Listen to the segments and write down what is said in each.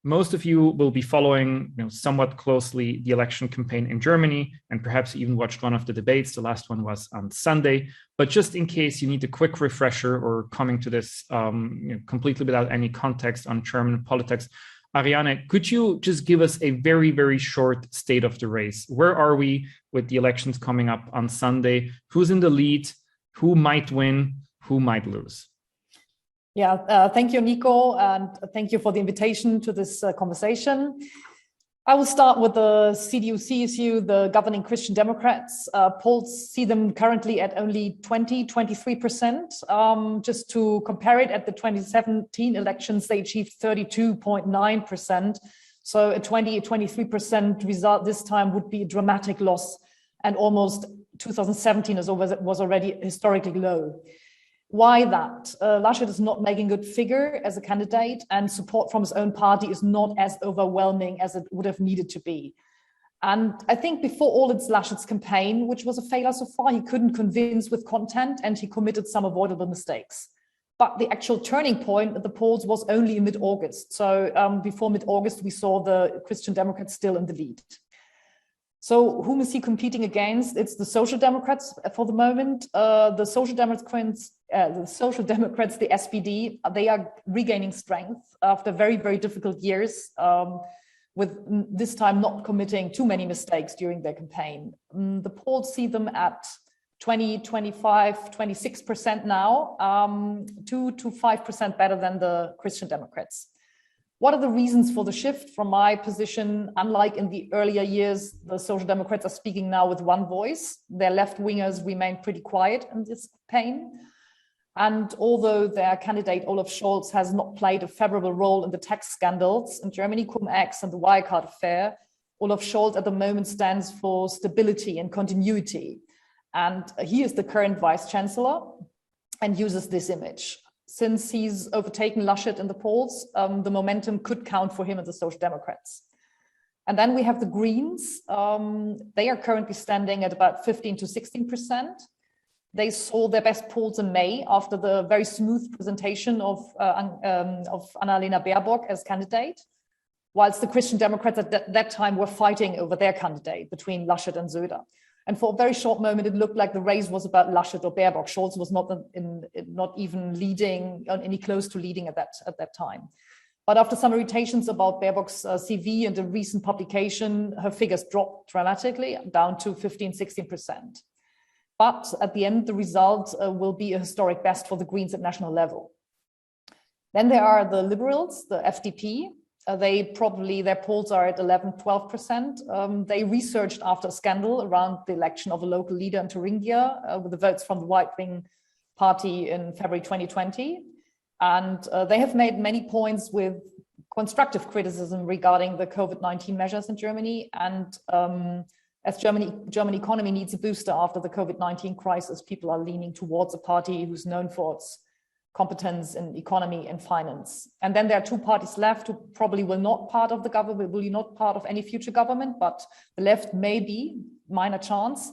most of you will be following somewhat closely the election campaign in Germany and perhaps even watched one of the debates. The last one was on Sunday. But just in case you need a quick refresher or coming to this completely without any context on German politics, Ariane, could you just give us a very, very short state of the race? Where are we with the elections coming up on Sunday? Who's in the lead? Who might win? Who might lose? Yeah, thank you, Nico, and thank you for the invitation to this conversation. I will start with the CDU-CSU, the governing Christian Democrats. Polls see them currently at only 23%. Just to compare it, at the 2017 elections, they achieved 32.9%. So a 23% result this time would be a dramatic loss, and almost 2017 was already historically low. Why that? Laschet is not making a good figure as a candidate, and support from his own party is not as overwhelming as it would have needed to be. And I think before all, it's Laschet's campaign, which was a failure so far. He couldn't convince with content, and he committed some avoidable mistakes. But the actual turning point at the polls was only in mid-August. So before mid-August, we saw the Christian Democrats still in the lead. So whom is he competing against? It's the Social Democrats for the moment. The Social Democrats, the SPD, they are regaining strength after very, very difficult years, with this time not committing too many mistakes during their campaign. The polls see them at 20, 25, 26% now, 2 to 5% better than the Christian Democrats. What are the reasons for the shift? From my position, unlike in the earlier years, the Social Democrats are speaking now with one voice. Their left-wingers remain pretty quiet in this campaign. And although their candidate, Olaf Scholz, has not played a favorable role in the tax scandals in Germany, Cum-Ex and the Wirecard affair, Olaf Scholz at the moment stands for stability and continuity. And he is the current vice chancellor and uses this image. Since he's overtaken Laschet in the polls, the momentum could count for him and the Social Democrats. And then we have the Greens. They are currently standing at about 15 to 16%. They saw their best polls in May after the very smooth presentation of Annalena Baerbock as candidate, whilst the Christian Democrats at that time were fighting over their candidate between Laschet and Söder. And for a very short moment, it looked like the race was about Laschet or Baerbock. Scholz was not even leading, any close to leading at that time. But after some irritations about Baerbock's CV and a recent publication, her figures dropped dramatically down to 15, 16%. But at the end, the result will be a historic best for the Greens at national level. Then there are the Liberals, the FDP. Their polls are at 11, 12%. They researched after a scandal around the election of a local leader in Thuringia with the votes from the right-wing party in February 2020. And they have made many points with constructive criticism regarding the COVID-19 measures in Germany. And as German economy needs a booster after the COVID-19 crisis, people are leaning towards a party who's known for its competence in economy and finance. And then there are two parties left who probably will not part of the government, will not part of any future government, but the left may be, minor chance.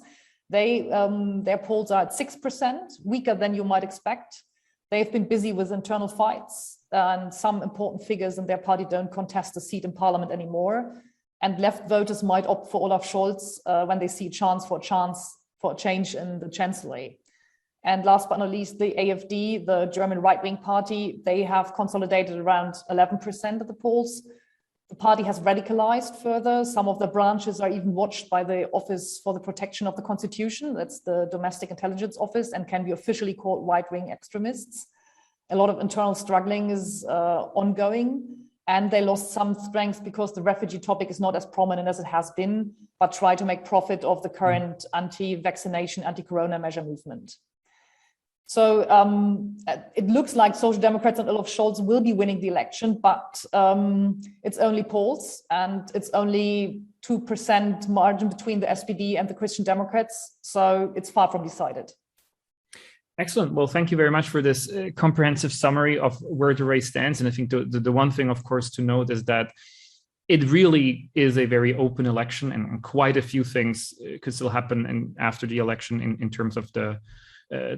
Their polls are at 6%, weaker than you might expect. They've been busy with internal fights, and some important figures in their party don't contest a seat in parliament anymore. And left voters might opt for Olaf Scholz when they see a chance for a change in the chancellery. And last but not least, the AfD, the German right-wing party, they have consolidated around 11% of the polls. The party has radicalized further. Some of the branches are even watched by the Office for the Protection of the Constitution. That's the Domestic Intelligence Office, and can be officially called right-wing extremists. A lot of internal struggling is ongoing, and they lost some strength because the refugee topic is not as prominent as it has been, but try to make profit of the current anti-vaccination, anti-corona measure movement. So it looks like Social Democrats and Olaf Scholz will be winning the election, but it's only polls, and it's only 2% margin between the SPD and the Christian Democrats. So it's far from decided. Excellent. Well, thank you very much for this comprehensive summary of where the race stands. And I think the one thing, of course, to note is that it really is a very open election, and quite a few things could still happen after the election in terms of the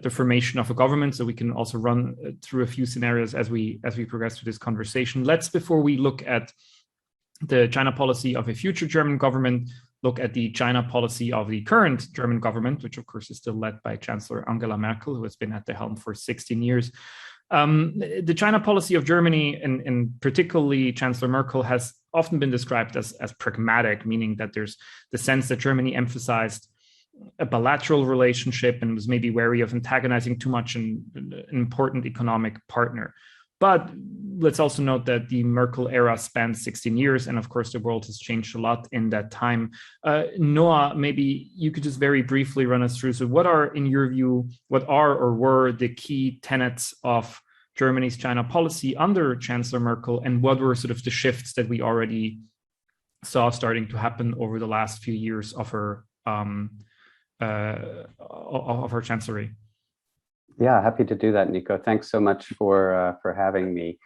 formation of a government. So we can also run through a few scenarios as we progress through this conversation. Before we look at the China policy of a future German government, look at the China policy of the current German government, which of course is still led by Chancellor Angela Merkel, who has been at the helm for 16 years. The China policy of Germany, and particularly Chancellor Merkel, has often been described as pragmatic, meaning that there's the sense that Germany emphasized a bilateral relationship and was maybe wary of antagonizing too much an important economic partner. But let's also note that the Merkel era spanned 16 years, and of course the world has changed a lot in that time. Noah, maybe you could just very briefly run us through. So what are, in your view, what are or were the key tenets of Germany's China policy under Chancellor Merkel, and what were sort of the shifts that we already saw starting to happen over the last few years of her chancellery? Yeah, happy to do that, Nico. Thanks so much for having me.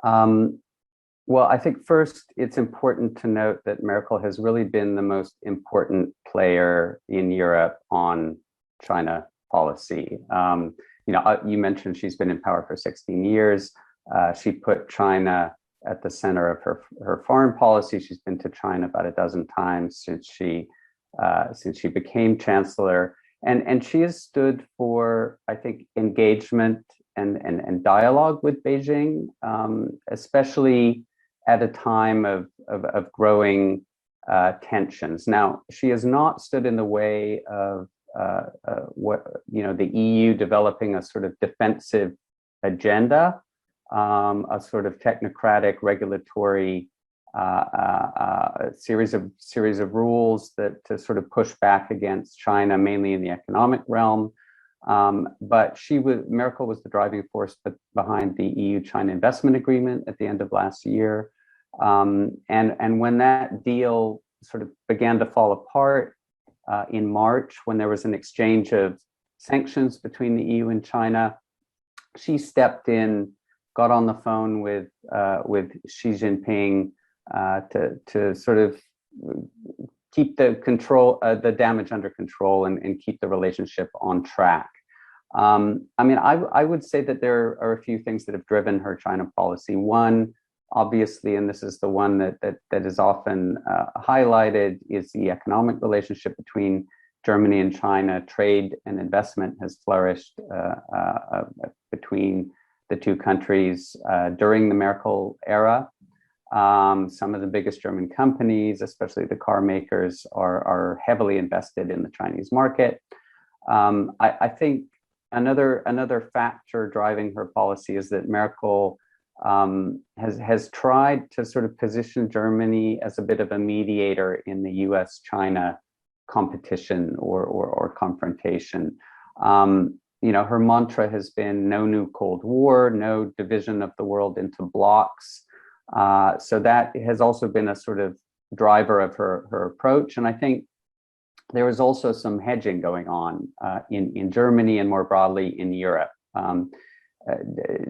Well, I think first it's important to note that Merkel has really been the most important player in Europe on China policy. You mentioned she's been in power for 16 years. She put China at the center of her foreign policy. She's been to China about a dozen times since she became chancellor. And she has stood for, I think, engagement and dialogue with Beijing, especially at a time of growing tensions. Now, she has not stood in the way of the EU developing a sort of defensive agenda, a sort of technocratic regulatory series of rules that to sort of push back against China, mainly in the economic realm. But Merkel was the driving force behind the EU-China investment agreement at the end of last year. And when that deal sort of began to fall apart in March, when there was an exchange of sanctions between the EU and China, she stepped in, got on the phone with Xi Jinping, to sort of keep the damage under control and keep the relationship on track. I would say that there are a few things that have driven her China policy. One, obviously, and this is the one that is often highlighted, is the economic relationship between Germany and China. Trade and investment has flourished between the two countries during the Merkel era. Some of the biggest German companies, especially the car makers, are heavily invested in the Chinese market. I think another factor driving her policy is that Merkel has tried to sort of position Germany as a bit of a mediator in the US-China competition or confrontation. Her mantra has been no new Cold War, no division of the world into blocs. So that has also been a sort of driver of her approach. And I think there was also some hedging going on in Germany and more broadly in Europe.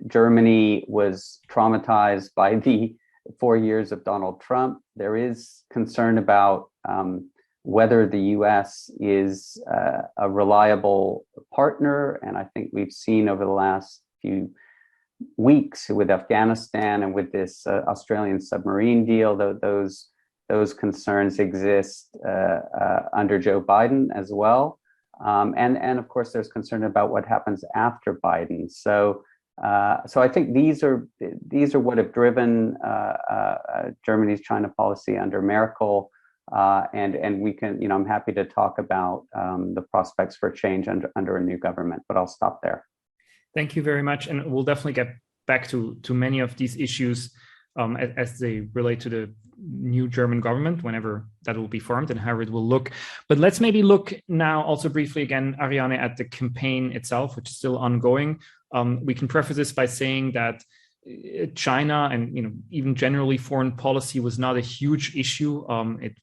Germany was traumatized by the 4 years of Donald Trump. There is concern about whether the US is a reliable partner. And I think we've seen over the last few weeks with Afghanistan and with this Australian submarine deal, those concerns exist under Joe Biden as well. And of course, there's concern about what happens after Biden. So I think these are what have driven Germany's China policy under Merkel. And we can, I'm happy to talk about the prospects for change under a new government, but I'll stop there. Thank you very much. And we'll definitely get back to many of these issues as they relate to the new German government, whenever that will be formed and how it will look. But let's maybe look now also briefly again, Ariane, at the campaign itself, which is still ongoing. We can preface this by saying that China and even generally foreign policy was not a huge issue.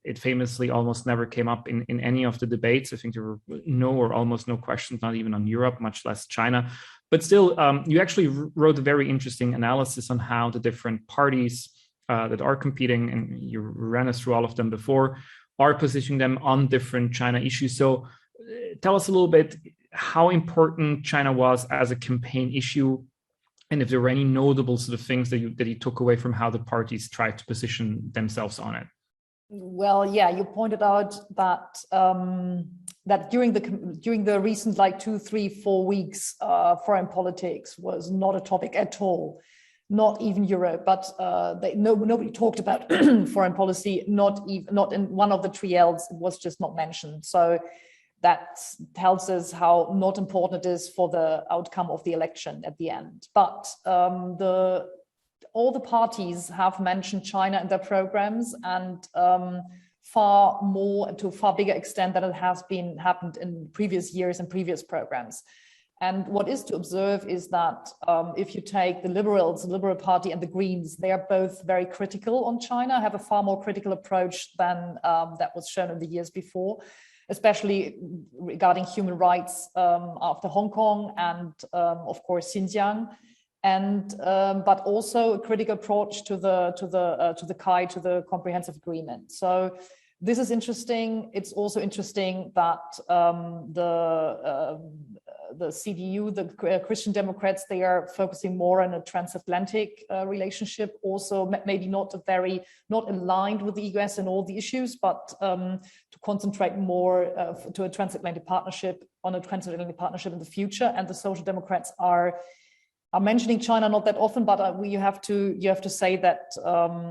It famously almost never came up in any of the debates. I think there were no or almost no questions, not even on Europe, much less China. But still, you actually wrote a very interesting analysis on how the different parties that are competing, and you ran us through all of them before, are positioning them on different China issues. So tell us a little bit how important China was as a campaign issue and if there were any notable sort of things that you took away from how the parties tried to position themselves on it. Well, yeah, you pointed out that that during the recent 2, 3, 4 weeks, foreign politics was not a topic at all, not even Europe. But nobody talked about foreign policy, not in one of the triels. It was just not mentioned. So that tells us how not important it is for the outcome of the election at the end. But all the parties have mentioned China in their programs, and far more, to a far bigger extent than it has happened in previous years and previous programs. And what is to observe is that if you take the Liberals, the Liberal Party, and the Greens, they are both very critical on China, have a far more critical approach than that was shown in the years before, especially regarding human rights after Hong Kong and, of course, Xinjiang. And but also a critical approach to the comprehensive agreement. So this is interesting. It's also interesting that the CDU, the Christian Democrats, they are focusing more on a transatlantic relationship. Also, maybe not aligned with the US in all the issues, but to concentrate more to a transatlantic partnership in the future. And the Social Democrats are mentioning China not that often, but you have to say that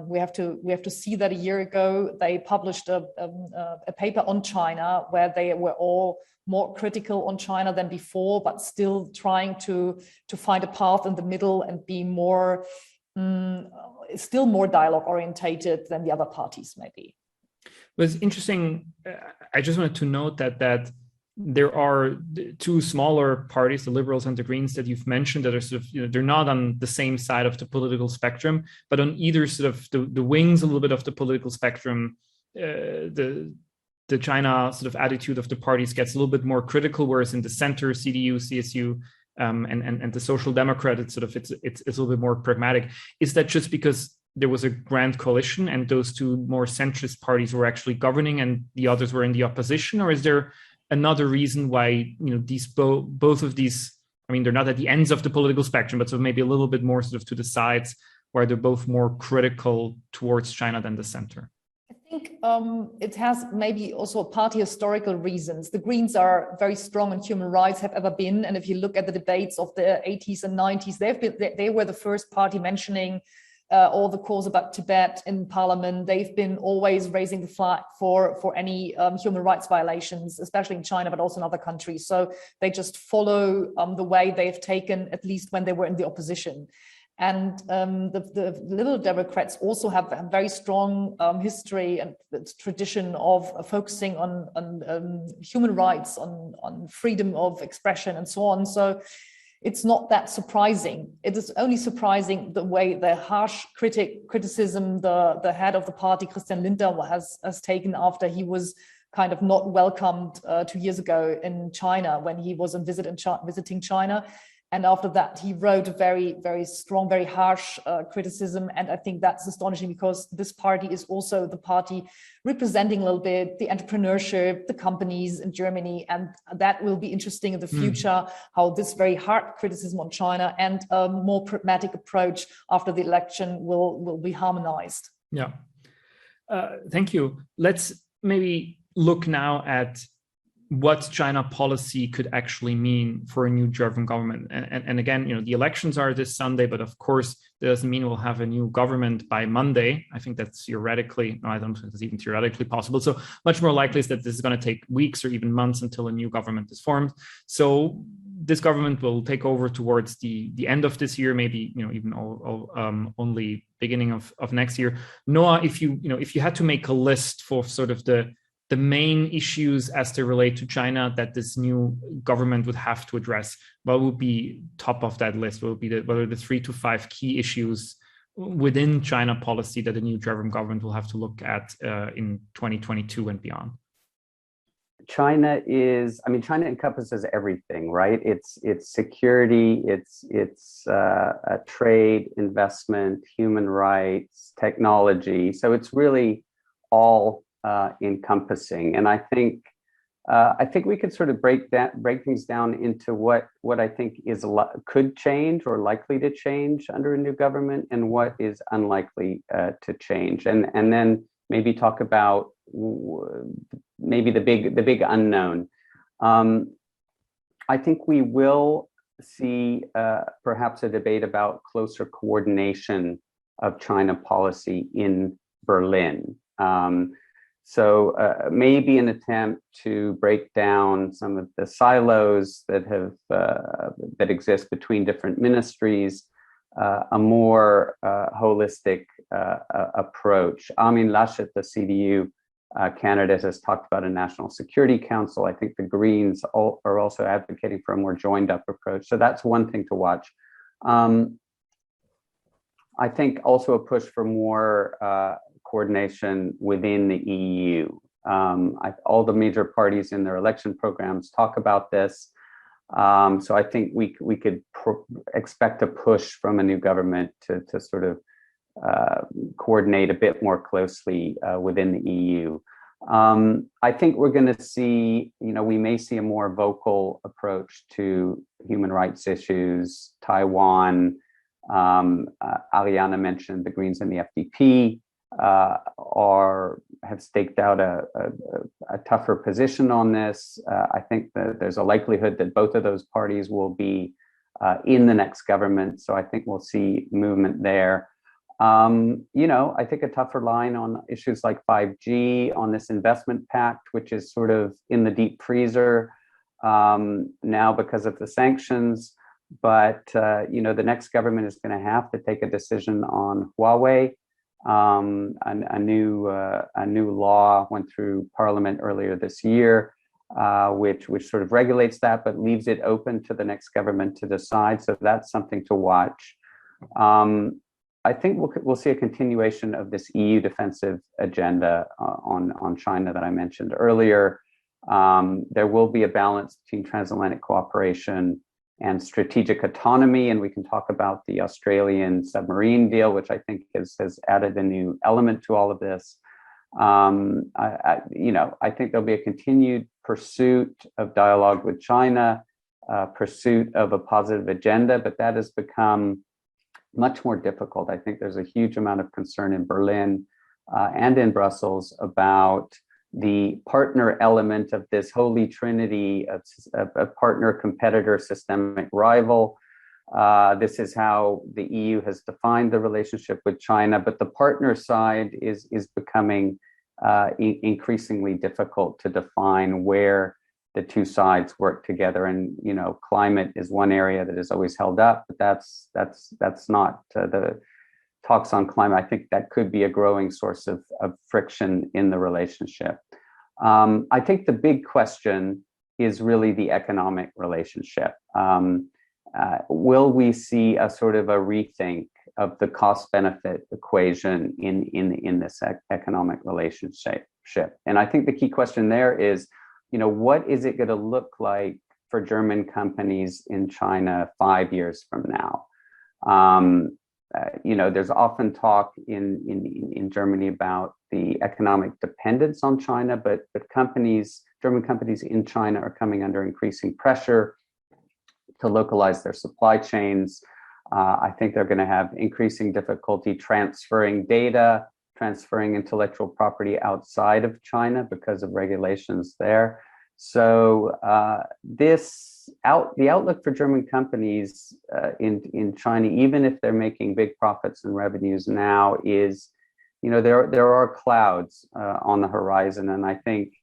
we have to see that a year ago they published a paper on China where they were all more critical on China than before, but still trying to find a path in the middle and be more still more dialogue orientated than the other parties maybe. It was interesting. I just wanted to note that there are two smaller parties, the Liberals and the Greens, that you've mentioned, that are sort of, they're not on the same side of the political spectrum, but on either sort of the wings a little bit of the political spectrum, the China sort of attitude of the parties gets a little bit more critical, whereas in the center, CDU, CSU, and the Social Democrat, it's a little bit more pragmatic. Is that just because there was a grand coalition and those two more centrist parties were actually governing and the others were in the opposition, or is there another reason why these both of these, I mean, they're not at the ends of the political spectrum, but so maybe a little bit more sort of to the sides, where they're both more critical towards China than the center? I think it has maybe also party historical reasons. The Greens are very strong on human rights, have ever been, and if you look at the debates of the 80s and 90s, they were the first party mentioning all the calls about Tibet in parliament. They've been always raising the flag for any human rights violations, especially in China, but also in other countries. So they just follow the way they've taken, at least when they were in the opposition. And the Liberal Democrats also have a very strong history and tradition of focusing on human rights, on freedom of expression and so on. So it's not that surprising. It is only surprising the way the harsh criticism the head of the party, Christian Lindner, has taken after he was kind of not welcomed 2 years ago in China when he was on visiting China. And after that, he wrote a very, very strong, very harsh criticism. And I think that's astonishing because this party is also the party representing a little bit the entrepreneurship, the companies in Germany. And that will be interesting in the future, how this very hard criticism on China and a more pragmatic approach after the election will be harmonized. Yeah. Thank you. Let's maybe look now at what China policy could actually mean for a new German government. And again, the elections are this Sunday, but of course, that doesn't mean we'll have a new government by Monday. I think that's theoretically, no, I don't think it's even theoretically possible. So much more likely is that this is going to take weeks or even months until a new government is formed. So this government will take over towards the end of this year, maybe, even only beginning of next year. Noah, if you had to make a list for sort of the main issues as they relate to China that this new government would have to address, what would be top of that list? What are the 3 to 5 key issues within China policy that the new German government will have to look at in 2022 and beyond? China encompasses everything, right? It's security, it's trade, investment, human rights, technology. So it's really all encompassing. And I think I think we could sort of break things down into what I think could change or likely to change under a new government, and what is unlikely to change, and then maybe talk about maybe the big unknown. I think we will see perhaps a debate about closer coordination of China policy in Berlin. So maybe an attempt to break down some of the silos that exist between different ministries, a more holistic approach. Armin Laschet, the CDU candidate, has talked about a national security council. I think the Greens are also advocating for a more joined up approach. So that's one thing to watch. I think also a push for more coordination within the EU. All the major parties in their election programs talk about this. So I think we could expect a push from a new government to sort of coordinate a bit more closely within the EU. I think we're going to see, we may see a more vocal approach to human rights issues. Taiwan, Ariane mentioned the Greens and the FDP have staked out a tougher position on this. I think that there's a likelihood that both of those parties will be in the next government. So I think we'll see movement there. I think a tougher line on issues like 5G, on this investment pact, which is sort of in the deep freezer now because of the sanctions. But the next government is going to have to take a decision on Huawei. A new law went through Parliament earlier this year, which sort of regulates that, but leaves it open to the next government to decide. So that's something to watch. I think we'll see a continuation of this EU defensive agenda on China that I mentioned earlier. There will be a balance between transatlantic cooperation and strategic autonomy, and we can talk about the Australian submarine deal, which I think has added a new element to all of this. I think there'll be a continued pursuit of dialogue with China, pursuit of a positive agenda, but that has become much more difficult. I think there's a huge amount of concern in Berlin and in Brussels about the partner element of this holy trinity of a partner, competitor, systemic rival. This is how the EU has defined the relationship with China, but the partner side is becoming increasingly difficult to define where the two sides work together. And climate is one area that is always held up, but that's not the talks on climate. I think that could be a growing source of friction in the relationship. I think the big question is really the economic relationship. Will we see a sort of a rethink of the cost-benefit equation in this economic relationship? And I think the key question there is, what is it going to look like for German companies in China 5 years from now? There's often talk in Germany about the economic dependence on China, but German companies in China are coming under increasing pressure to localize their supply chains. I think they're going to have increasing difficulty transferring data, transferring intellectual property outside of China because of regulations there. So the outlook for German companies in China, even if they're making big profits and revenues now, is, there are clouds on the horizon. And I think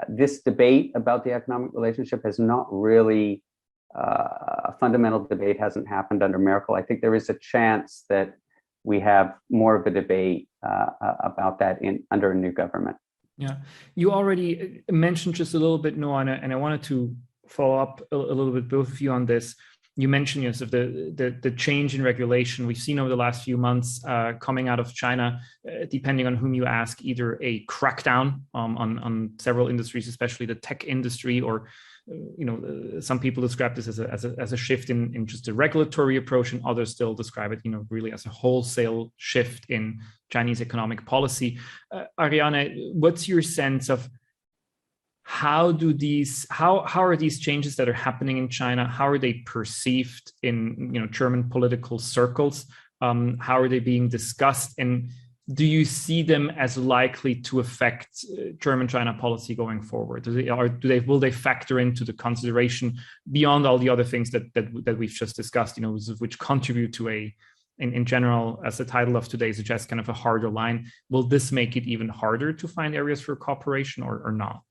this debate about the economic relationship has not really, a fundamental debate hasn't happened under Merkel. I think there is a chance that we have more of a debate about that under a new government. Yeah, you already mentioned just a little bit, Noah, and I wanted to follow up a little bit, both of you, on this. You mentioned the change in regulation we've seen over the last few months coming out of China, depending on whom you ask, either a crackdown on several industries, especially the tech industry, or some people describe this as a shift in just a regulatory approach, and others still describe it, really as a wholesale shift in Chinese economic policy. Ariane, what's your sense of how are these changes that are happening in China, how are they perceived in German political circles? How are they being discussed? And do you see them as likely to affect German-China policy going forward? Will they factor into the consideration beyond all the other things that we've just discussed, which contribute to in general, as the title of today suggests, kind of a harder line? Will this make it even harder to find areas for cooperation or not?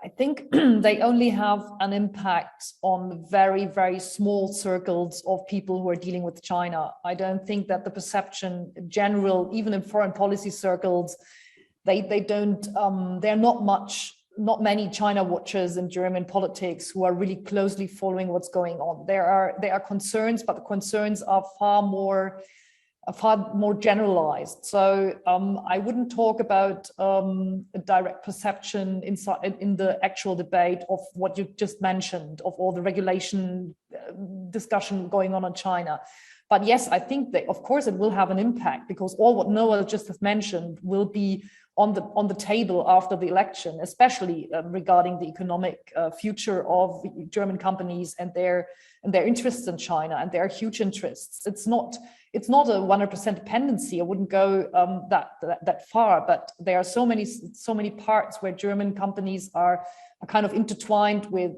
I think they only have an impact on very, very small circles of people who are dealing with China. I don't think that the perception in general, even in foreign policy circles, there are not many China watchers in German politics who are really closely following what's going on. There are concerns, but the concerns are far more generalized. So I wouldn't talk about a direct perception in the actual debate of what you just mentioned, of all the regulation discussion going on in China. But yes, I think that, of course, it will have an impact, because all what Noah just has mentioned will be on the table after the election, especially regarding the economic future of German companies and their interests in China, and their huge interests. It's not a 100% dependency. I wouldn't go that far, but there are so many parts where German companies are kind of intertwined with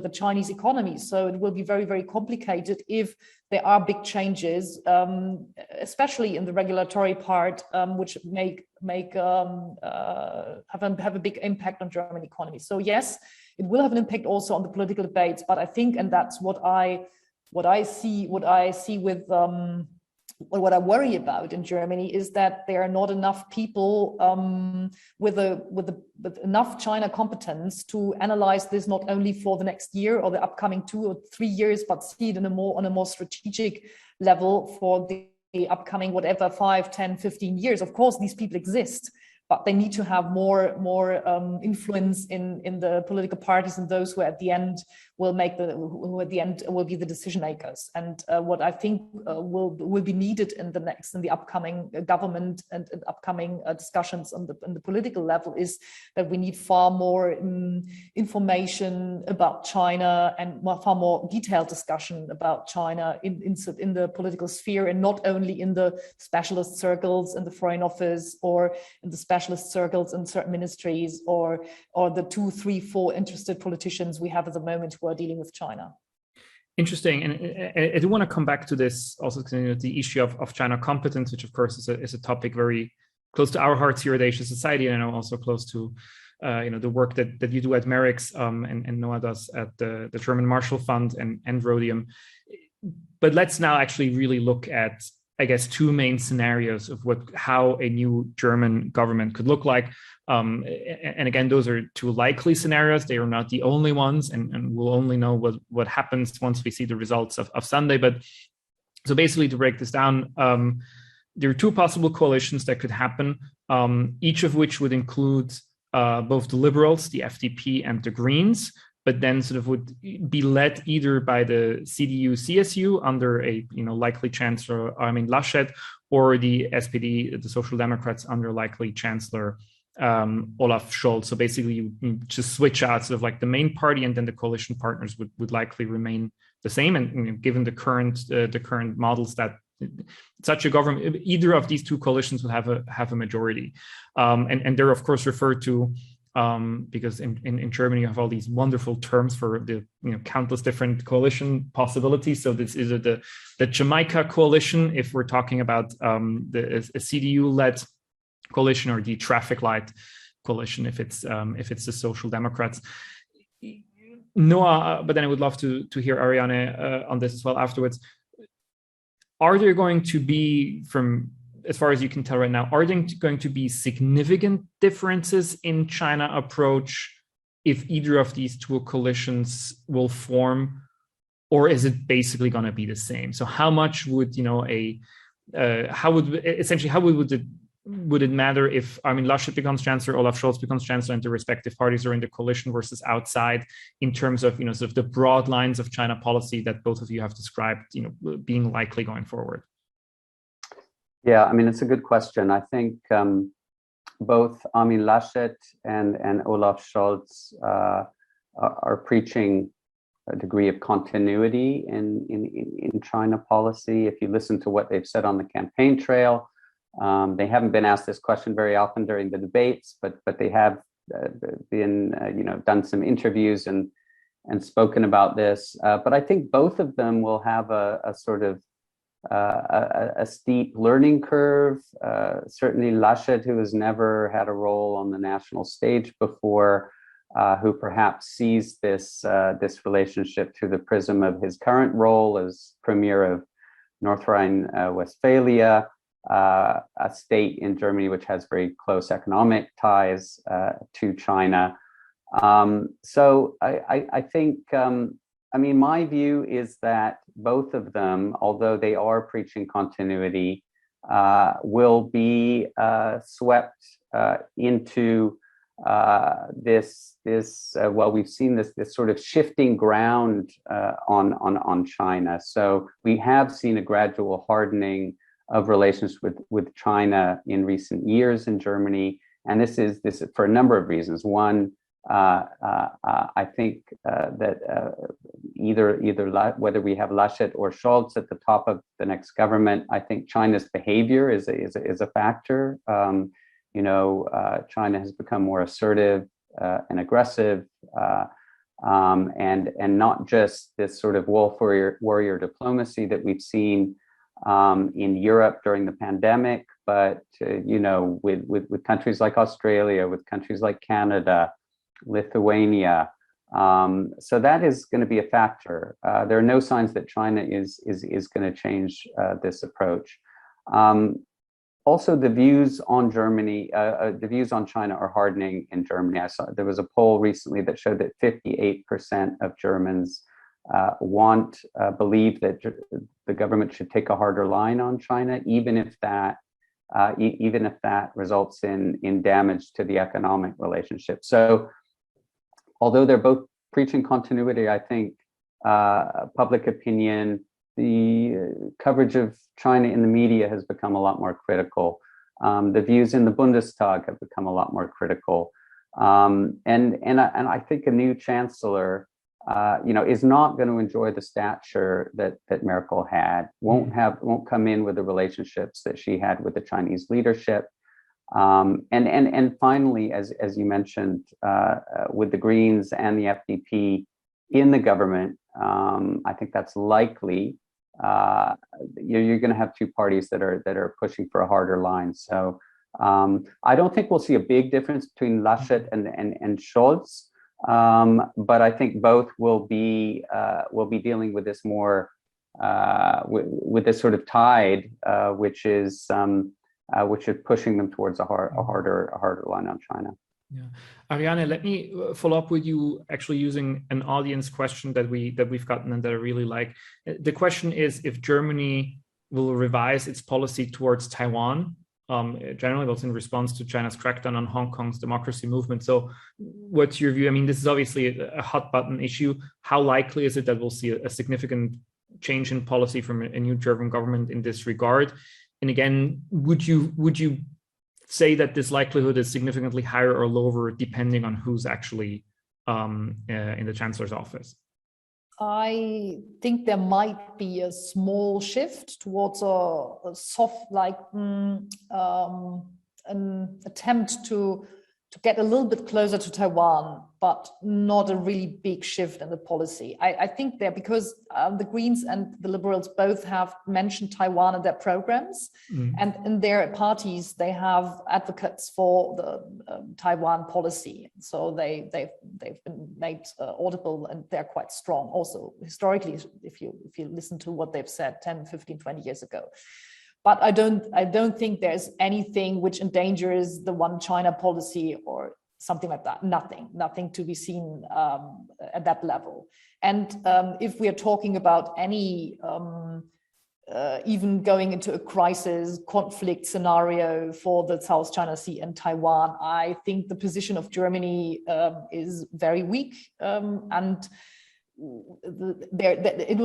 the Chinese economy. So it will be very, very complicated if there are big changes, especially in the regulatory part, which have a big impact on German economy. So yes, it will have an impact also on the political debates. But I think, and that's what I see with what I worry about in Germany, is that there are not enough people with enough China competence to analyze this, not only for the next year or the upcoming 2 or 3 years, but see it on a more strategic level for the upcoming, whatever, 5, 10, 15 years. Of course, these people exist, but they need to have more influence in the political parties and those who at the end will be the decision makers. And what I think will be needed in the upcoming government and upcoming discussions on the political level is that we need far more information about China and far more detailed discussion about China in the political sphere, and not only in the specialist circles in the Foreign Office or in the specialist circles in certain ministries or the 2, 3, 4 interested politicians we have at the moment who are dealing with China. Interesting. And I do want to come back to this also, the issue of China competence, which of course is a topic very close to our hearts here at Asia Society, and I know also close to the work that you do at MERICS and Noah does at the German Marshall Fund and Rhodium. But let's now actually really look at, I guess, 2 main scenarios of how a new German government could look like. And again, those are 2 likely scenarios. They are not the only ones, and we'll only know what happens once we see the results of Sunday. But so basically, to break this down, there are 2 possible coalitions that could happen, each of which would include both the Liberals, the FDP, and the Greens, but then sort of would be led either by the CDU, CSU under a likely chancellor, Laschet, or the SPD, the Social Democrats, under likely chancellor Olaf Scholz. So basically, you just switch out sort of like the main party, and then the coalition partners would likely remain the same. And given the current models, that such a government, either of these 2 coalitions will have a majority, and they're of course referred to. Because in Germany you have all these wonderful terms for the countless different coalition possibilities. So this is the Jamaica coalition if we're talking about a CDU-led coalition, or the traffic light coalition if it's the Social Democrats. Noah, but then I would love to hear Ariane on this as well afterwards. Are there going to be, from as far as you can tell right now, are there going to be significant differences in China approach if either of these 2 coalitions will form, or is it basically going to be the same? So how much would would it matter if Laschet becomes chancellor, Olaf Scholz becomes chancellor, and the respective parties are in the coalition versus outside, in terms of sort of the broad lines of China policy that both of you have described being likely going forward? Yeah, it's a good question. I think both Armin Laschet and Olaf Scholz are preaching a degree of continuity in China policy. If you listen to what they've said on the campaign trail, they haven't been asked this question very often during the debates, but they have been done some interviews and spoken about this. But I think both of them will have a sort of a steep learning curve. Certainly Laschet, who has never had a role on the national stage before, who perhaps sees this relationship through the prism of his current role as premier of North Rhine-Westphalia, a state in Germany which has very close economic ties to China. So I think, my view is that both of them, although they are preaching continuity, will be swept into this we've seen this sort of shifting ground on China. So we have seen a gradual hardening of relations with China in recent years in Germany, and this is for a number of reasons. One, I think that either whether we have Laschet or Scholz at the top of the next government, I think China's behavior is a factor. China has become more assertive and aggressive, and not just this sort of wolf warrior diplomacy that we've seen in Europe during the pandemic, but with countries like Australia, with countries like Canada, Lithuania. So that is going to be a factor. There are no signs that China is going to change this approach. Also, the views on Germany, the views on China are hardening in Germany. I saw there was a poll recently that showed that 58% of Germans believe that the government should take a harder line on China, even if that results in damage to the economic relationship. So, although they're both preaching continuity, I think public opinion, the coverage of China in the media has become a lot more critical. The views in the Bundestag have become a lot more critical, and I think a new chancellor, is not going to enjoy the stature that Merkel had. Won't come in with the relationships that she had with the Chinese leadership. And finally, as you mentioned, with the Greens and the FDP in the government, I think that's likely. You're going to have two parties that are pushing for a harder line. So I don't think we'll see a big difference between Laschet and Scholz, but I think both will be dealing with this more with this sort of tide, which is pushing them towards a harder line on China. Yeah, Ariane, let me follow up with you, actually using an audience question that we've gotten and that I really like. The question is if Germany will revise its policy towards Taiwan, generally that's in response to China's crackdown on Hong Kong's democracy movement. So what's your view? I mean, this is obviously a hot button issue. How likely is it that we'll see a significant change in policy from a new German government in this regard? And again, would you say that this likelihood is significantly higher or lower depending on who's actually in the chancellor's office? I think there might be a small shift towards a soft, an attempt to get a little bit closer to Taiwan, but not a really big shift in the policy. I think because the Greens and the Liberals both have mentioned Taiwan in their programs, and in their parties they have advocates for the Taiwan policy. So they've been made audible, and they're quite strong. Also historically, if you listen to what they've said 10, 15, 20 years ago. But I don't think there's anything which endangers the one China policy or something like that. Nothing to be seen at that level. And if we are talking about any, even going into a crisis, conflict scenario for the South China Sea and Taiwan, I think the position of Germany is very weak, and it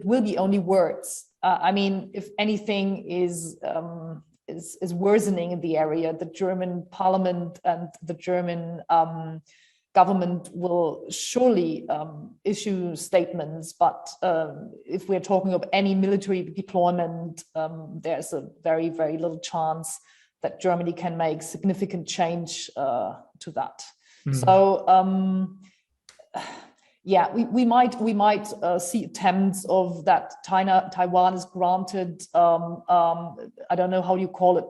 will be only words. I mean, if anything is worsening in the area. The German parliament and the German government will surely issue statements, but if we're talking of any military deployment, there's a very, very little chance that Germany can make significant change to that. So yeah, we might see attempts of that Taiwan is granted, I don't know how you call it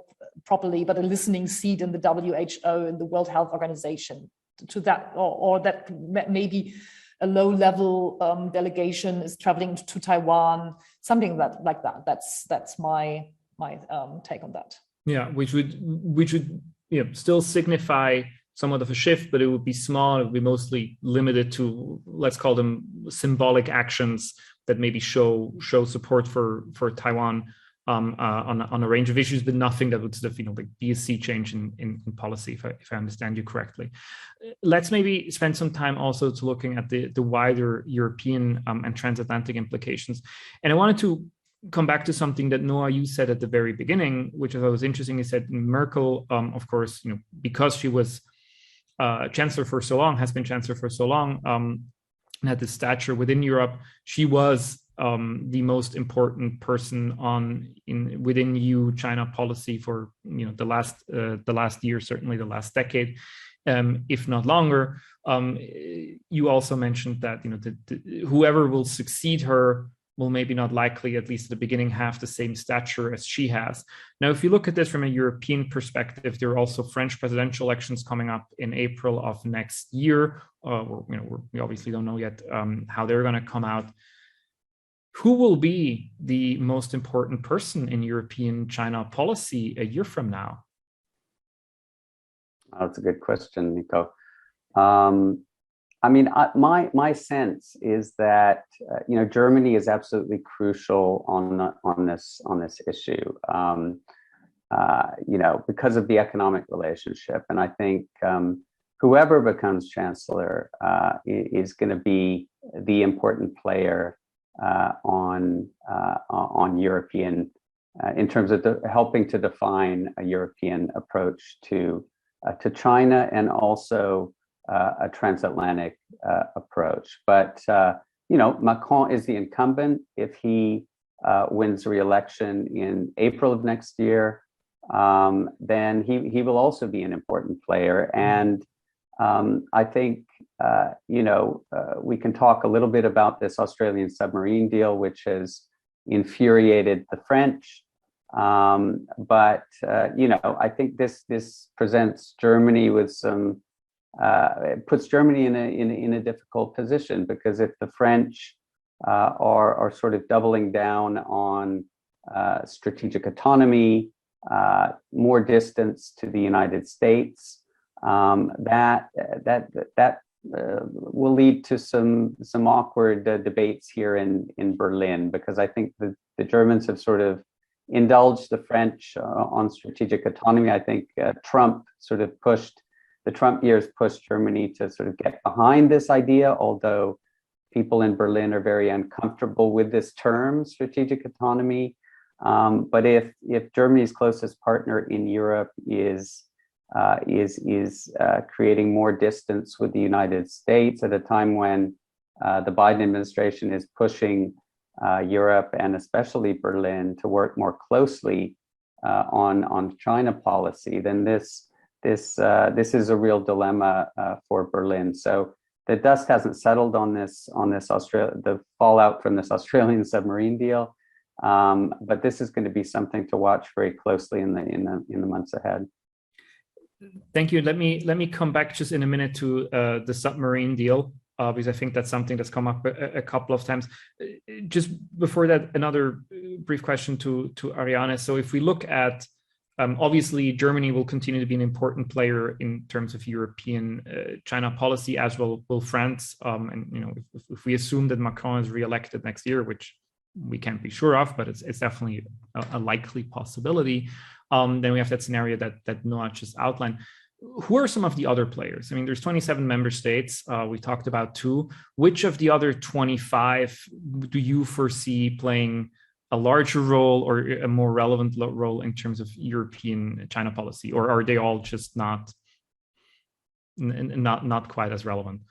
properly, but a listening seat in the WHO, in the World Health Organization, to that, or that maybe a low-level delegation is traveling to Taiwan, something like that. That's my take on that. Yeah, which would still signify somewhat of a shift, but it would be small. It would be mostly limited to, let's call them, symbolic actions that maybe show support for Taiwan on a range of issues, but nothing that would sort of like be a sea change in policy, if I understand you correctly. Let's maybe spend some time also to looking at the wider European and transatlantic implications. And I wanted to come back to something that, Noah, you said at the very beginning, which I thought was interesting. You said Merkel, of course, because she was chancellor for so long, has been chancellor for so long, and had this stature within Europe, she was the most important person within EU-China policy for the last year, certainly the last decade, if not longer. You also mentioned that whoever will succeed her will maybe not likely, at least at the beginning, have the same stature as she has. Now, if you look at this from a European perspective, there are also French presidential elections coming up in April of next year. We obviously don't know yet how they're going to come out. Who will be the most important person in European China policy a year from now? That's a good question, Nico. I mean, my sense is that Germany is absolutely crucial on this issue, because of the economic relationship, and I think whoever becomes chancellor is going to be the important player on European, in terms of helping to define a European approach to China, and also a transatlantic approach. But Macron is the incumbent. If he wins re-election in April of next year, then he will also be an important player. And I think we can talk a little bit about this Australian submarine deal, which has infuriated the French. But I think this presents Germany with some. It puts Germany in a difficult position, because if the French are sort of doubling down on strategic autonomy, more distance to the United States, that will lead to some awkward debates here in Berlin, because I think the Germans have sort of indulged the French on strategic autonomy. I think the Trump years pushed Germany to sort of get behind this idea, although people in Berlin are very uncomfortable with this term, strategic autonomy. But if Germany's closest partner in Europe is creating more distance with the United States at a time when the Biden administration is pushing Europe, and especially Berlin, to work more closely on China policy, then this is a real dilemma for Berlin. So the dust hasn't settled on the fallout from this Australian submarine deal, but this is going to be something to watch very closely in the months ahead. Thank you. Let me come back just in a minute to the submarine deal, because I think that's something that's come up a couple of times. Just before that, another brief question to Ariane. So if we look at obviously, Germany will continue to be an important player in terms of European China policy, as will France. And if we assume that Macron is re-elected next year, which we can't be sure of, but it's definitely a likely possibility, then we have that scenario that Noah just outlined. Who are some of the other players? I mean, there's 27 member states. We talked about 2. Which of the other 25 do you foresee playing a larger role or a more relevant role in terms of European China policy, or are they all just not quite as relevant?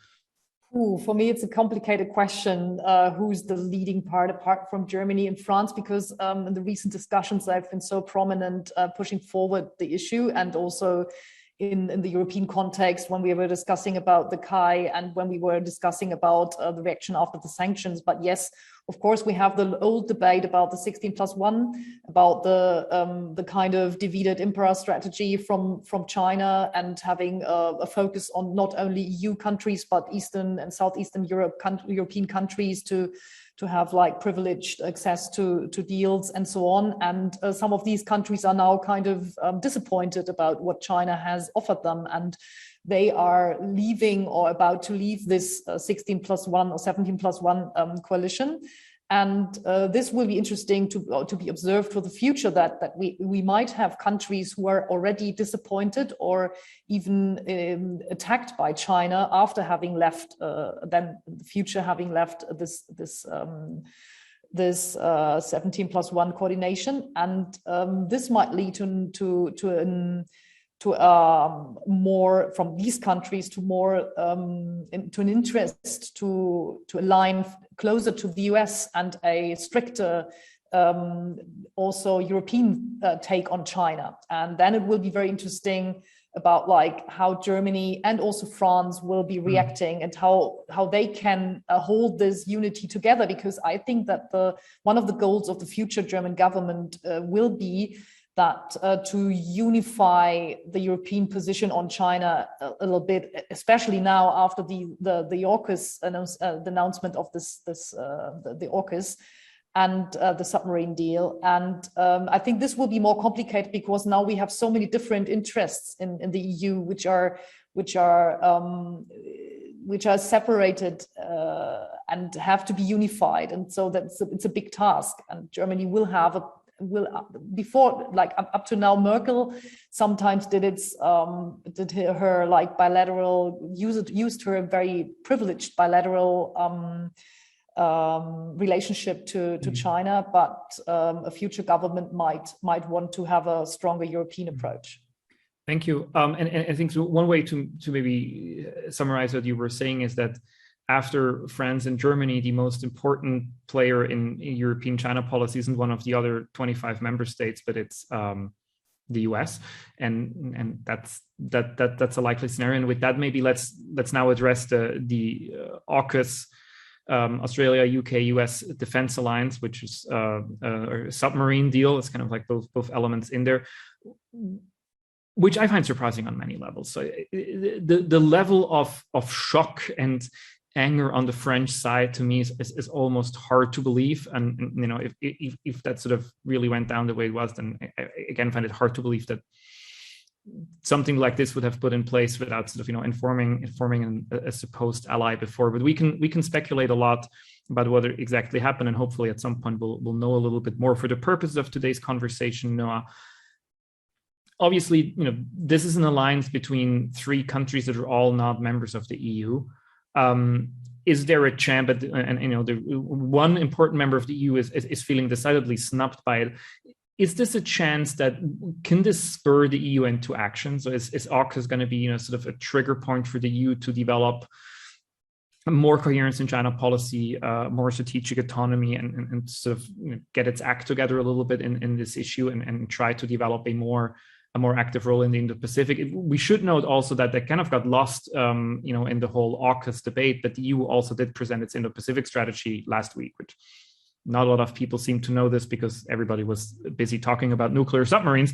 Ooh, for me, it's a complicated question. Who's the leading part apart from Germany and France? Because in the recent discussions, they've been so prominent pushing forward the issue, and also in the European context when we were discussing about the KAI and when we were discussing about the reaction after the sanctions. But yes, of course, we have the old debate about the 16+1, about the kind of divided emperor strategy from China, and having a focus on not only EU countries, but Eastern and Southeastern European countries to have like privileged access to deals and so on. And some of these countries are now kind of disappointed about what China has offered them. And they are leaving or about to leave this 16+1 or 17+1 coalition. And this will be interesting to be observed for the future, that we might have countries who are already disappointed or even attacked by China after having left, then in the future having left this 17+1 coordination. And this might lead to more from these countries to more to an interest to align closer to the US and a stricter also European take on China. And then it will be very interesting about like how Germany and also France will be reacting and how they can hold this unity together, because I think that one of the goals of the future German government will be that to unify the European position on China a little bit, especially now after the AUKUS the announcement of the AUKUS and the submarine deal. And I think this will be more complicated because now we have so many different interests in the EU, which are separated and have to be unified. And so it's a big task, and Germany will have before, like up to now, Merkel sometimes used her very privileged bilateral relationship to China, but a future government might want to have a stronger European approach. Thank you. And I think one way to maybe summarize what you were saying is that after France and Germany, the most important player in European China policy isn't one of the other 25 member states, but it's the US, and that's a likely scenario. And with that, maybe let's now address the AUKUS, Australia, UK, US Defense Alliance, which is a submarine deal. It's kind of like both elements in there, which I find surprising on many levels. So the level of shock and anger on the French side to me is almost hard to believe. And you know, if that sort of really went down the way it was, then I again find it hard to believe that something like this would have put in place without sort of, you know, informing a supposed ally before. But we can speculate a lot about what exactly happened, and hopefully at some point we'll know a little bit more. For the purpose of today's conversation, Noah, obviously, you know, this is an alliance between three countries that are all not members of the EU. Is there a chance, and you know, the one important member of the EU is feeling decidedly snubbed by it? Is this a chance that can this spur the EU into action? So is AUKUS going to be, you know, sort of a trigger point for the EU to develop more coherence in China policy, more strategic autonomy, and sort of, you know, get its act together a little bit in this issue and try to develop a more active role in the Indo-Pacific? We should note also that kind of got lost, you know, in the whole AUKUS debate, but the EU also did present its Indo-Pacific strategy last week, which not a lot of people seem to know this because everybody was busy talking about nuclear submarines,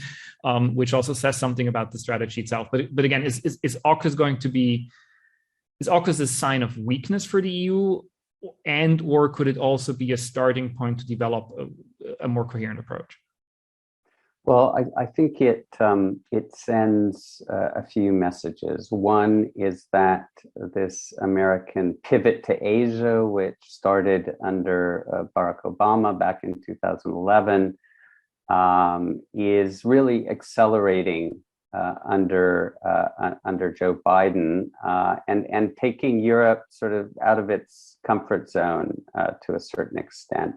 which also says something about the strategy itself. But again, is AUKUS going to be, is AUKUS a sign of weakness for the EU, or could it also be a starting point to develop a more coherent approach? Well, I think it sends a few messages. One is that this American pivot to Asia, which started under Barack Obama back in 2011, is really accelerating under Joe Biden, and taking Europe sort of out of its comfort zone to a certain extent.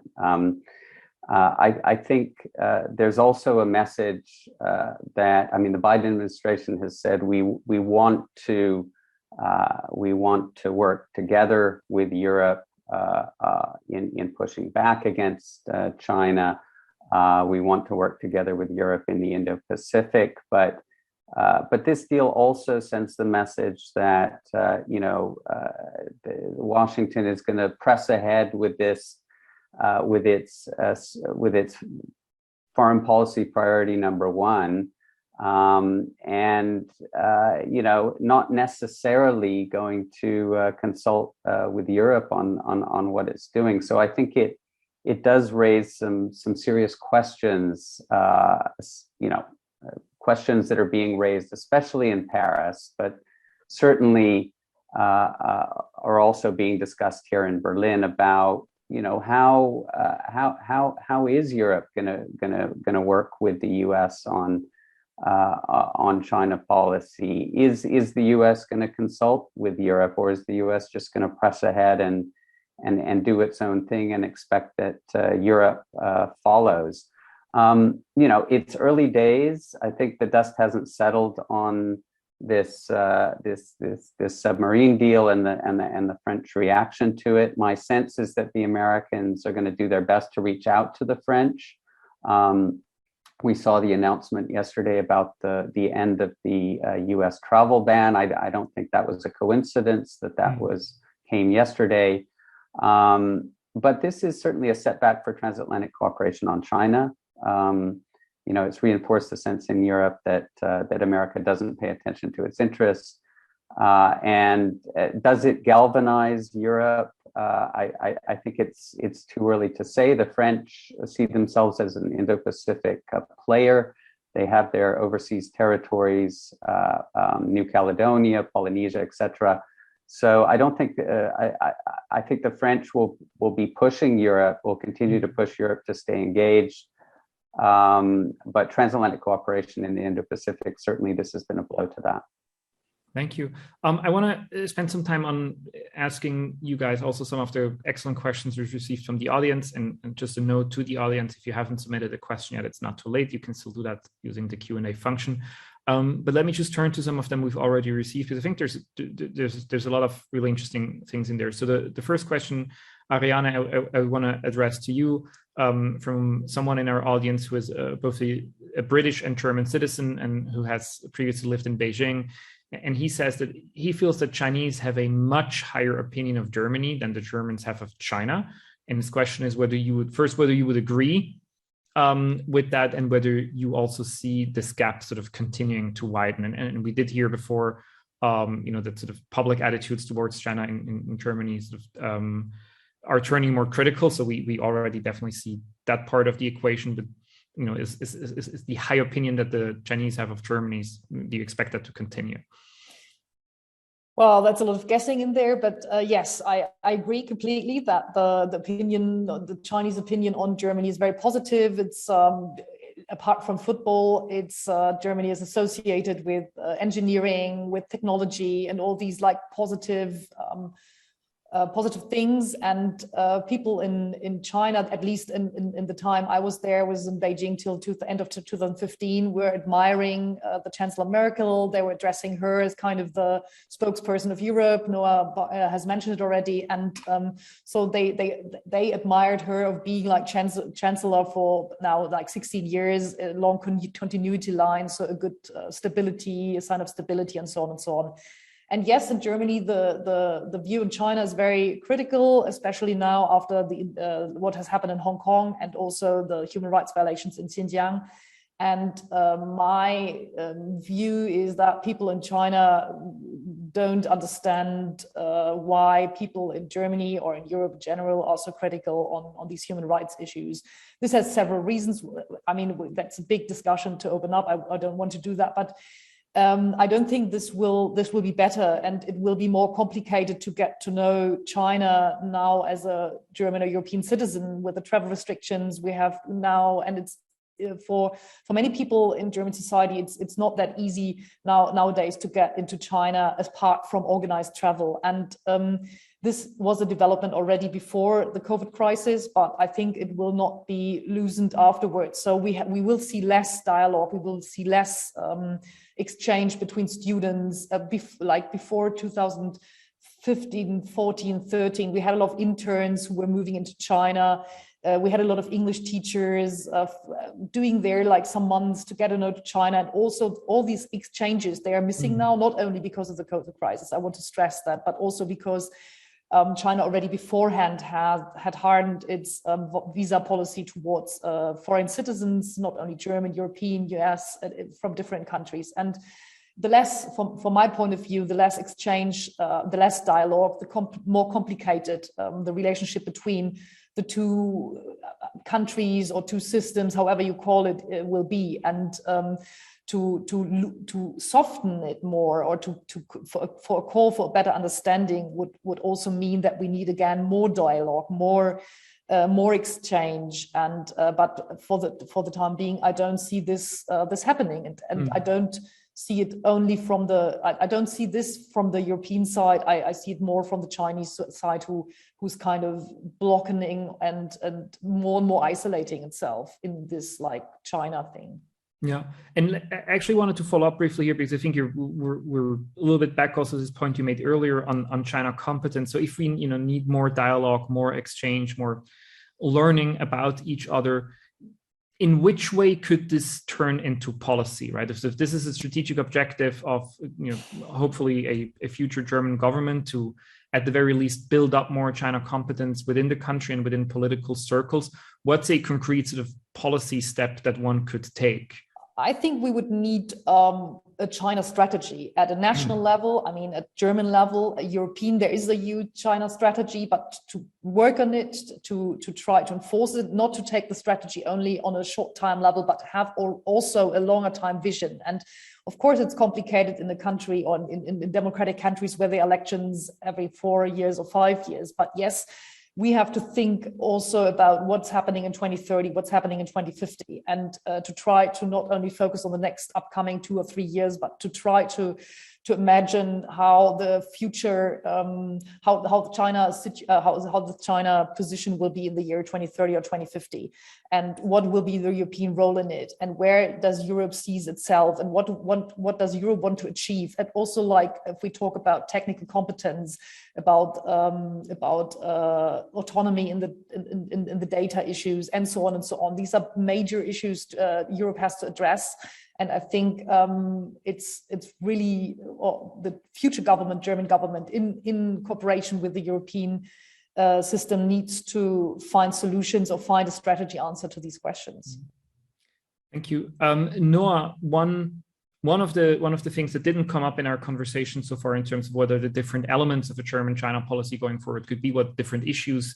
I think there's also a message that, I mean, the Biden administration has said we want to work together with Europe in pushing back against China. We want to work together with Europe in the Indo-Pacific, but this deal also sends the message that Washington is going to press ahead with this, with its foreign policy priority number one, and not necessarily going to consult with Europe on what it's doing. So I think it does raise some serious questions, questions that are being raised, especially in Paris, but certainly are also being discussed here in Berlin about, how is Europe gonna work with the U.S. on China policy? Is the U.S. going to consult with Europe, or is the U.S. just going to press ahead and do its own thing and expect that Europe follows? It's early days. I think the dust hasn't settled on this submarine deal and the French reaction to it. My sense is that the Americans are going to do their best to reach out to the French. We saw the announcement yesterday about the end of the U.S. travel ban. I don't think that was a coincidence that came yesterday. But this is certainly a setback for transatlantic cooperation on China. It's reinforced the sense in Europe that America doesn't pay attention to its interests. And does it galvanize Europe? I think it's too early to say. The French see themselves as an Indo-Pacific player. They have their overseas territories, New Caledonia, Polynesia, etc. So I don't think I think the French will be pushing Europe, will continue to push Europe to stay engaged. But transatlantic cooperation in the Indo-Pacific, certainly this has been a blow to that. Thank you. I want to spend some time on asking you guys also some of the excellent questions we've received from the audience. And just a note to the audience, if you haven't submitted a question yet, it's not too late. You can still do that using the Q&A function. But let me just turn to some of them we've already received, because I think there's a lot of really interesting things in there. So the first question, Ariane, I want to address to you from someone in our audience who is both a British and German citizen and who has previously lived in Beijing. And he says that he feels that Chinese have a much higher opinion of Germany than the Germans have of China. And his question is whether you would agree with that, and whether you also see this gap sort of continuing to widen. And we did hear before, that sort of public attitudes towards China in Germany sort of are turning more critical. So we already definitely see that part of the equation. But is the high opinion that the Chinese have of Germany, do you expect that to continue? Well, that's a lot of guessing in there, but yes, I agree completely that the Chinese opinion on Germany is very positive. It's apart from football, it's Germany is associated with engineering, with technology, and all these like positive things. And people in China, at least in the time I was there, was in Beijing till the end of 2015, were admiring the Chancellor Merkel. They were addressing her as kind of the spokesperson of Europe. Noah has mentioned it already. And so they admired her of being like Chancellor for now like 16 years, a long continuity line, so a good stability, a sign of stability, and so on and so on. And yes, in Germany, the view in China is very critical, especially now after what has happened in Hong Kong and also the human rights violations in Xinjiang. And my view is that people in China don't understand why people in Germany or in Europe in general are so critical on these human rights issues. This has several reasons. I mean, that's a big discussion to open up. I don't want to do that, but I don't think this will be better, and it will be more complicated to get to know China now as a German or European citizen with the travel restrictions we have now, and it's for many people in German society, it's not that easy nowadays to get into China apart from organized travel. And this was a development already before the COVID crisis, but I think it will not be loosened afterwards. So we will see less dialogue, we will see less exchange between students. Like before 2015, 14, 13, we had a lot of interns who were moving into China. We had a lot of English teachers doing there like some months to get to know China. And also all these exchanges, they are missing now, not only because of the COVID crisis, I want to stress that, but also because China already beforehand had hardened its visa policy towards foreign citizens, not only German, European, US, from different countries. And the less, from my point of view, the less exchange, the less dialogue, the more complicated the relationship between the two countries or two systems, however you call it, will be. And to soften it more, or for a call for a better understanding would also mean that we need again more dialogue, more exchange. And but for the time being, I don't see this happening, and I don't see it only from I don't see this from the European side. I see it more from the Chinese side, who's kind of blocking and more isolating itself in this like China thing. Yeah, and I actually wanted to follow up briefly here, because I think we're a little bit back also to this point you made earlier on China competence. So if we need more dialogue, more exchange, more learning about each other, in which way could this turn into policy, right? If this is a strategic objective of hopefully a future German government to, at the very least, build up more China competence within the country and within political circles, what's a concrete sort of policy step that one could take? I think we would need a China strategy at a national level. I mean, at German level, a European, there is a huge China strategy, but to work on it, to try to enforce it, not to take the strategy only on a short time level, but to have also a longer time vision. And of course, it's complicated in the country or in democratic countries where there are elections every 4 years or 5 years. But yes, we have to think also about what's happening in 2030, what's happening in 2050, and to try to not only focus on the next upcoming 2 or 3 years, but to try to imagine how the future, how the China position will be in the year 2030 or 2050, and what will be the European role in it, and where does Europe sees itself, and what does Europe want to achieve, and also like if we talk about technical competence, about autonomy in the data issues, and so on and so on. These are major issues Europe has to address. And I think it's really the future government, German government, in cooperation with the European system, needs to find solutions or find a strategy answer to these questions. Thank you, Noah. One of the things that didn't come up in our conversation so far in terms of whether the different elements of a German-China policy going forward could be, what different issues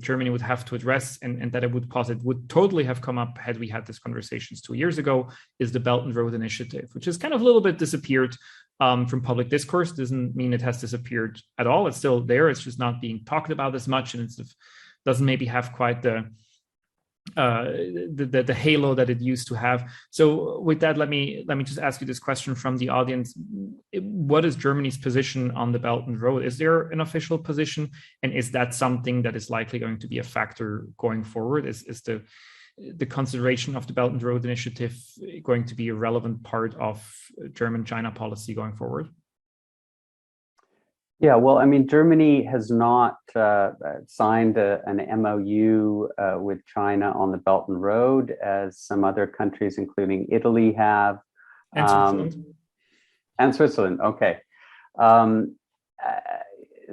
Germany would have to address, and that it would posit would totally have come up had we had these conversations 2 years ago, is the Belt and Road Initiative, which has kind of a little bit disappeared from public discourse. Doesn't mean it has disappeared at all. It's still there. It's just not being talked about as much, and it doesn't maybe have quite the halo that it used to have. So with that, let me just ask you this question from the audience. What is Germany's position on the Belt and Road? Is there an official position, and is that something that is likely going to be a factor going forward? Is the consideration of the Belt and Road Initiative going to be a relevant part of German-China policy going forward? Yeah, well, I mean, Germany has not signed an MOU with China on the Belt and Road, as some other countries, including Italy, have. And Switzerland. And Switzerland, okay.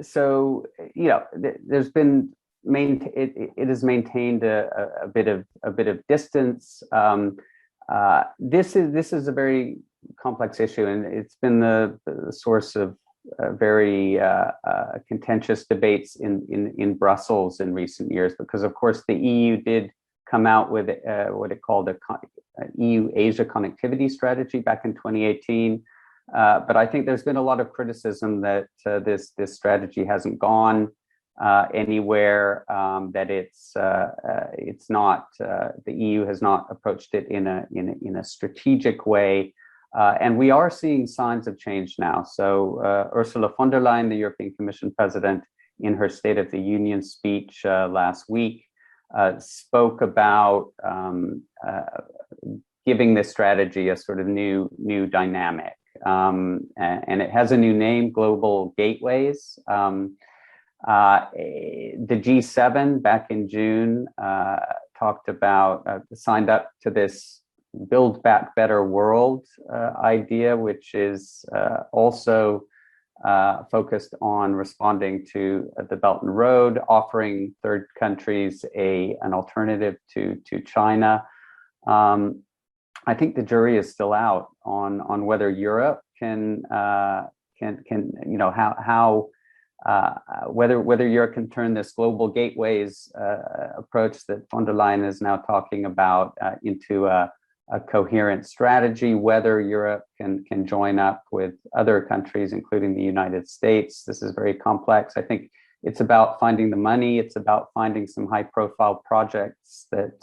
So, there's been it has maintained a bit of distance. This is a very complex issue, and it's been the source of very contentious debates in Brussels in recent years, because of course the EU did come out with what it called a EU-Asia connectivity strategy back in 2018. But I think there's been a lot of criticism that this strategy hasn't gone anywhere, that it's not, the EU has not approached it in a strategic way. And we are seeing signs of change now. So Ursula von der Leyen, the European Commission President, in her State of the Union speech last week, spoke about giving this strategy a sort of new dynamic. And it has a new name, Global Gateways. The G7 back in June talked about, signed up to this Build Back Better World idea, which is also focused on responding to the Belt and Road, offering third countries an alternative to China. I think the jury is still out on whether Europe can whether Europe can turn this global gateways approach that von der Leyen is now talking about into a coherent strategy, whether Europe can join up with other countries, including the United States. This is very complex. I think it's about finding the money. It's about finding some high-profile projects that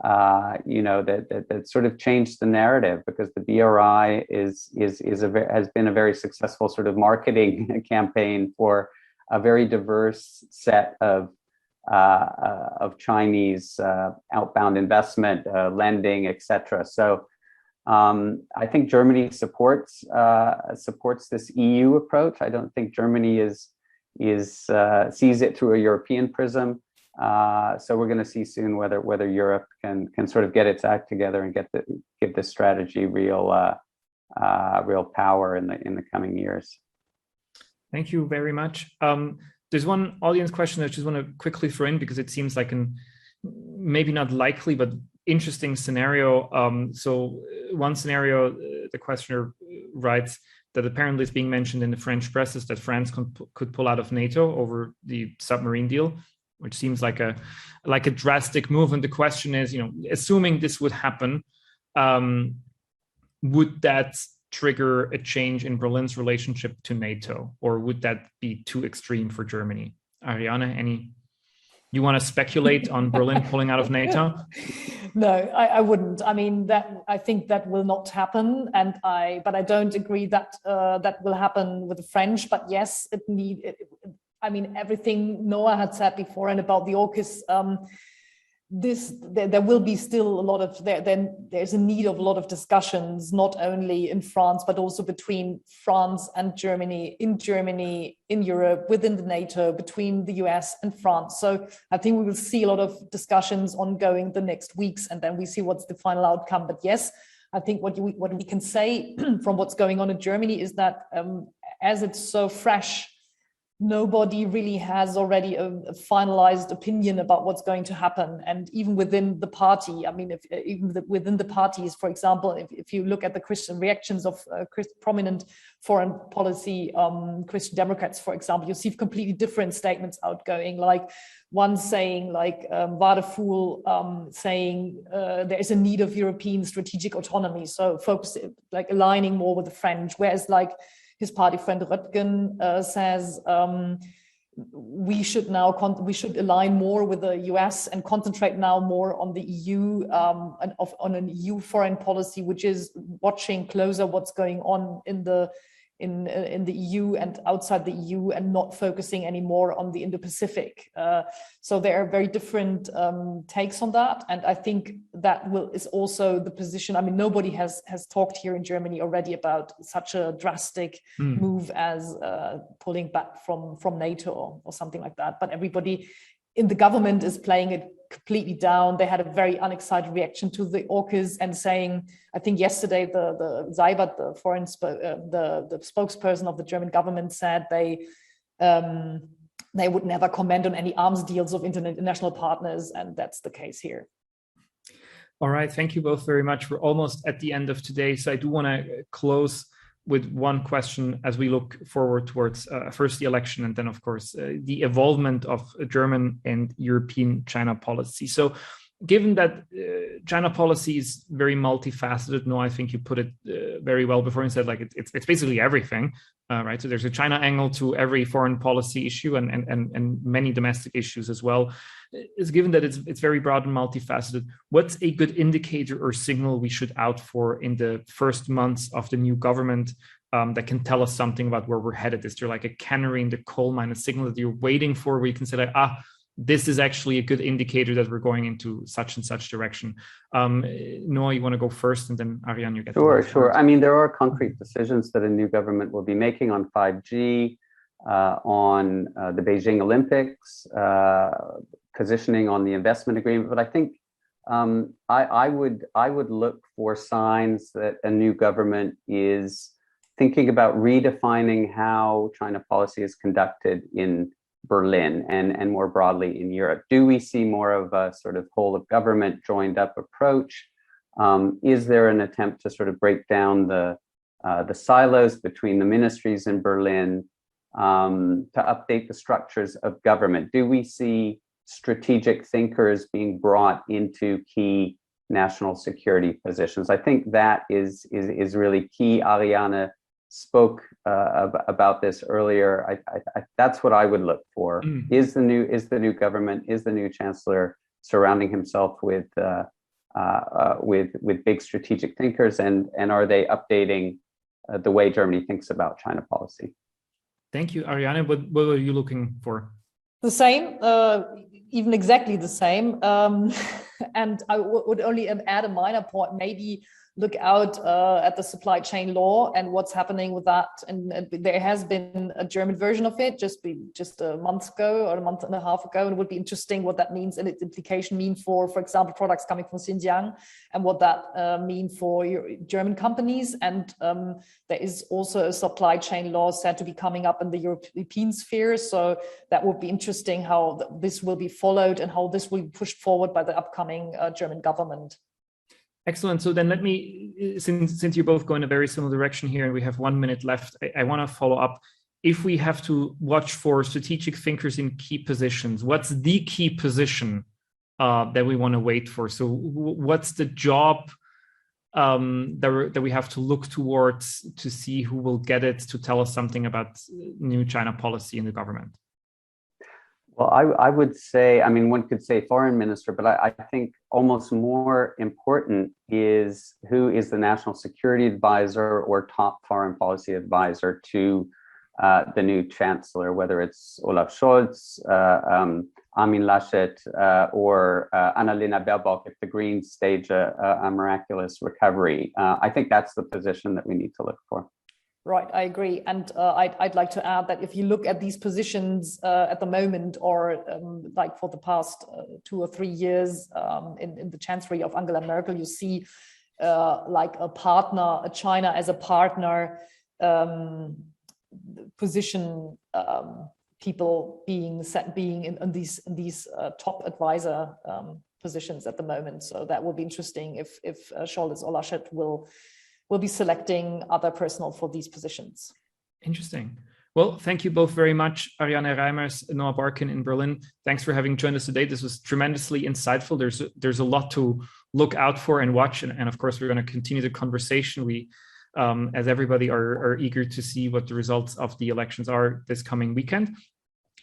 that sort of changed the narrative, because the BRI has been a very successful sort of marketing campaign for a very diverse set of Chinese outbound investment, lending, etc. So I think Germany supports this EU approach. I don't think Germany sees it through a European prism. So we're going to see soon whether Europe can sort of get its act together and give this strategy real power in the coming years. Thank you very much. There's one audience question that I just want to quickly throw in, because it seems like maybe not likely, but interesting scenario. So one scenario, the questioner writes that apparently is being mentioned in the French press is that France could pull out of NATO over the submarine deal, which seems like a drastic move. And the question is, assuming this would happen, would that trigger a change in Berlin's relationship to NATO, or would that be too extreme for Germany? Ariane, you want to speculate on Berlin pulling out of NATO? No, I wouldn't. I mean, I think that will not happen, but I don't agree that that will happen with the French. But yes, everything Noah had said before and about the AUKUS, there will be still a lot of there's a need of a lot of discussions, not only in France but also between France and Germany, in Europe, within the NATO, between the US and France. So I think we will see a lot of discussions ongoing the next weeks, and then we see what's the final outcome. But yes, I think what we can say from what's going on in Germany is that as it's so fresh, nobody really has already a finalized opinion about what's going to happen. And even within the party, within the parties, for example, if you look at the Christian reactions of prominent foreign policy Christian Democrats, for example, you see completely different statements outgoing, like one saying, like Wadefuhl saying there is a need of European strategic autonomy, so aligning more with the French, whereas his party friend Röttgen says we should align more with the US and concentrate now more on the EU and on an EU foreign policy, which is watching closer what's going on in the EU and outside the EU, and not focusing anymore on the Indo-Pacific. So there are very different takes on that, and I think that is also the position. I mean, nobody has talked here in Germany already about such a drastic move as pulling back from NATO or something like that. But everybody in the government is playing it completely down. They had a very unexcited reaction to the AUKUS and saying, I think yesterday the Seibert, the spokesperson of the German government, said they would never comment on any arms deals of international partners, and that's the case here. All right, thank you both very much. We're almost at the end of today, so I do want to close with one question as we look forward towards first the election, and then, of course, the evolvement of German and European China policy. So given that China policy is very multifaceted, no, I think you put it very well before and said like it's basically everything, right? So there's a China angle to every foreign policy issue and many domestic issues as well. Is given that it's very broad and multifaceted, what's a good indicator or signal we should out for in the first months of the new government that can tell us something about where we're headed? Is there like a canary in the coal mine, a signal that you're waiting for where you can say like, this is actually a good indicator that we're going into such and such direction? Noah, you want to go first, and then Ariane, you get Sure. I mean, there are concrete decisions that a new government will be making on 5G, on the Beijing Olympics, positioning on the investment agreement. But I think I would look for signs that a new government is thinking about redefining how China policy is conducted in Berlin and more broadly in Europe. Do we see more of a sort of whole of government joined up approach? Is there an attempt to sort of break down the silos between the ministries in Berlin, to update the structures of government? Do we see strategic thinkers being brought into key national security positions? I think that is really key. Ariane spoke about this earlier. That's what I would look for. Is the new government, is the new chancellor surrounding himself with big strategic thinkers, and are they updating the way Germany thinks about China policy? Thank you, Ariane. What are you looking for? The same, even exactly the same. And I would only add a minor point, maybe look out at the supply chain law and what's happening with that. And there has been a German version of it just a month ago or a month and a half ago. And it would be interesting what that means and its implication mean for example, products coming from Xinjiang, and what that mean for your German companies. And there is also a supply chain law said to be coming up in the European sphere. So that would be interesting how this will be followed and how this will be pushed forward by the upcoming German government. Excellent. So then let me, since you both go in a very similar direction here and we have 1 minute left, I want to follow up. If we have to watch for strategic thinkers in key positions, what's the key position that we want to wait for? So what's the job that we have to look towards to see who will get it to tell us something about new China policy in the government? Well, I would say, I mean, one could say foreign minister, but I think almost more important is who is the national security advisor or top foreign policy advisor to the new chancellor, whether it's Olaf Scholz, Armin Laschet, or Annalena Baerbock if the Greens stage a miraculous recovery. I think that's the position that we need to look for. Right, I agree. And I'd like to add that if you look at these positions at the moment, or like for the past 2 or 3 years in the chancellery of Angela Merkel, you see like a partner, China as a partner position, people being in these top advisor positions at the moment. So that will be interesting if Scholz or Laschet will be selecting other personnel for these positions. Interesting. Well, thank you both very much, Ariane Reimers and Noah Barkin in Berlin. Thanks for having joined us today. This was tremendously insightful. There's a lot to look out for and watch. And of course, we're going to continue the conversation. We, as everybody, are eager to see what the results of the elections are this coming weekend.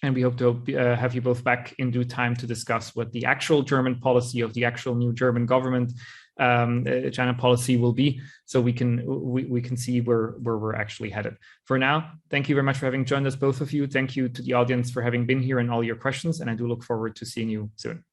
And we hope to have you both back in due time to discuss what the actual German policy of the actual new German government China policy will be, so we can see where we're actually headed. For now, thank you very much for having joined us, both of you. Thank you to the audience for having been here and all your questions, and I do look forward to seeing you soon.